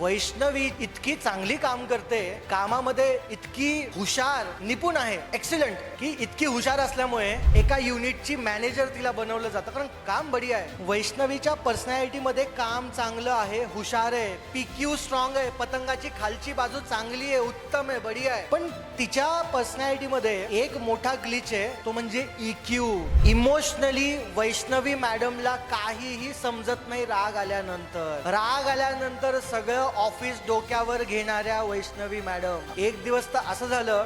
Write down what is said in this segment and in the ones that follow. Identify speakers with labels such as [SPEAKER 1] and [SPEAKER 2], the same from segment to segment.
[SPEAKER 1] वैष्णवी इतकी चांगली काम करते, कामामध्ये इतकी हुशार निपुण आहे, एक्सिलंट, की इतकी हुशार असल्यामुळे एका युनिटची मॅनेजर तिला बनवलं जातं, कारण काम बढिया आहे. वैष्णवीच्या पर्सनॅलिटी मध्ये काम चांगलं आहे, हुशार आहे, पीक्यू स्ट्रॉंग आहे, पतंगाची खालची बाजू चांगली आहे, उत्तम आहे, बढिया आहे. पण तिच्या पर्सनॅलिटी मध्ये एक मोठा ग्लिच आहे, तो म्हणजे इक्यू. इमोशनली वैष्णवी मॅडमला काहीही समजत नाही. राग आल्यानंतर सगळं ऑफिस डोक्यावर घेणाऱ्या वैष्णवी मॅडम. एक दिवस तर असं झालं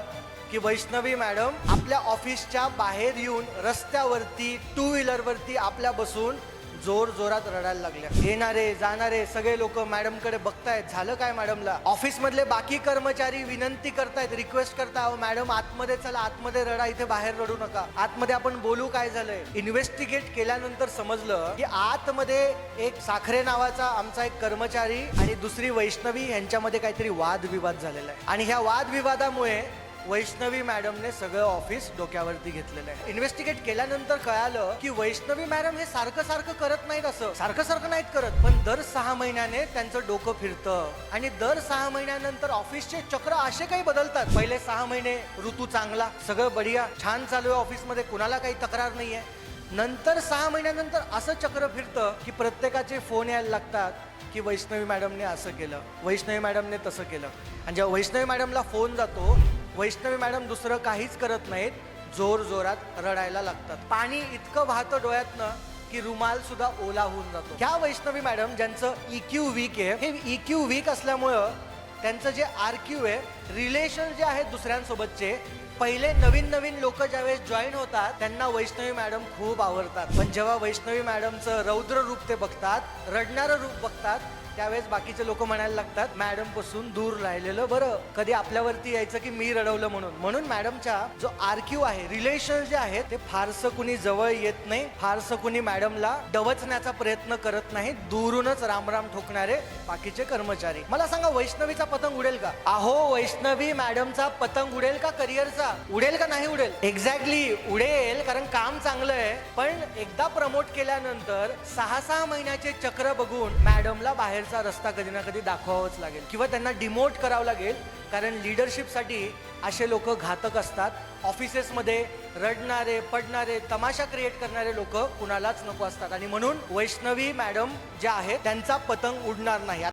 [SPEAKER 1] की वैष्णवी मॅडम आपल्या ऑफिसच्या बाहेर येऊन रस्त्यावरती टू व्हीलर वरती आपल्या बसून जोर जोरात रडायला लागल्या. येणारे जाणारे सगळे लोक मॅडम कडे बघतायत, झालं काय मॅडमला. ऑफिस मधले बाकी कर्मचारी विनंती करतायत, रिक्वेस्ट करताय, मॅडम आतमध्ये चला, आतमध्ये रडा, इथे बाहेर रडू नका, आतमध्ये आपण बोलू काय झालंय. इन्व्हेस्टिगेट केल्यानंतर समजलं की आतमध्ये एक साखरे नावाचा आमचा एक कर्मचारी आणि दुसरी वैष्णवी यांच्यामध्ये काहीतरी वादविवाद झालेला आहे, आणि ह्या वादविवादामुळे वैष्णवी मॅडमने सगळं ऑफिस डोक्यावरती घेतलेलं आहे. इन्व्हेस्टिगेट केल्यानंतर कळालं की वैष्णवी मॅडम हे सारखं करत नाहीत, असं सारखं नाहीत करत, पण दर 6 महिन्याने त्यांचं डोकं फिरतं आणि दर 6 महिन्यानंतर ऑफिसचे चक्र असे काही बदलतात. पहिले 6 महिने ऋतू चांगला, सगळं बढिया, छान चालू आहे ऑफिसमध्ये, कुणाला काही तक्रार नाहीये. नंतर 6 महिन्यानंतर असं चक्र फिरतं की प्रत्येकाचे फोन यायला लागतात की वैष्णवी मॅडमने असं केलं, वैष्णवी मॅडमने तसं केलं. आणि जेव्हा वैष्णवी मॅडमला फोन जातो, वैष्णवी मॅडम दुसरं काहीच करत नाहीत, जोर जोरात रडायला लागतात. पाणी इतकं वाहतं डोळ्यातनं की रुमाल सुद्धा ओला होऊन जातो. ह्या वैष्णवी मॅडम ज्यांचं इक्यू वीक आहे, हे इक्यू वीक असल्यामुळं त्यांचं जे आरक्यू आहे, रिलेशन जे आहेत दुसऱ्यांसोबतचे, पहिले नवीन लोक ज्यावेळेस जॉईन होतात त्यांना वैष्णवी मॅडम खूप आवडतात, पण जेव्हा वैष्णवी मॅडमचं रौद्र रूप ते बघतात, रडणारं रूप बघतात, त्यावेळेस बाकीचे लोक म्हणायला लागतात मॅडम पासून दूर राहिलेलं बरं, कधी आपल्यावरती यायचं की मी रडवलं म्हणून मॅडमचा जो आरक्यू आहे, रिलेशन जे आहेत, ते फारसं कुणी जवळ येत नाही, फारसं कुणी मॅडमला डवचण्याचा प्रयत्न करत नाही, दूरूनच रामराम ठोकणारे बाकीचे कर्मचारी. मला सांगा, वैष्णवीचा पतंग उडेल का? अहो, वैष्णवी मॅडमचा पतंग उडेल का करिअरचा? उडेल का नाही उडेल? एक्झॅक्टली उडेल, कारण काम चांगलं आहे. पण एकदा प्रमोट केल्यानंतर 6 महिन्याचे चक्र बघून मॅडमला बाहेर रस्ता कधी ना कधी दाखवावाच लागेल किंवा त्यांना डिमोट करावं लागेल, कारण लिडरशिपसाठी असे लोक घातक असतात. ऑफिसेसमध्ये रडणारे, पडणारे, तमाशा क्रिएट करणारे लोक कुणालाच नको असतात, आणि म्हणून वैष्णवी मॅडम ज्या आहेत त्यांचा पतंग उडणार नाही.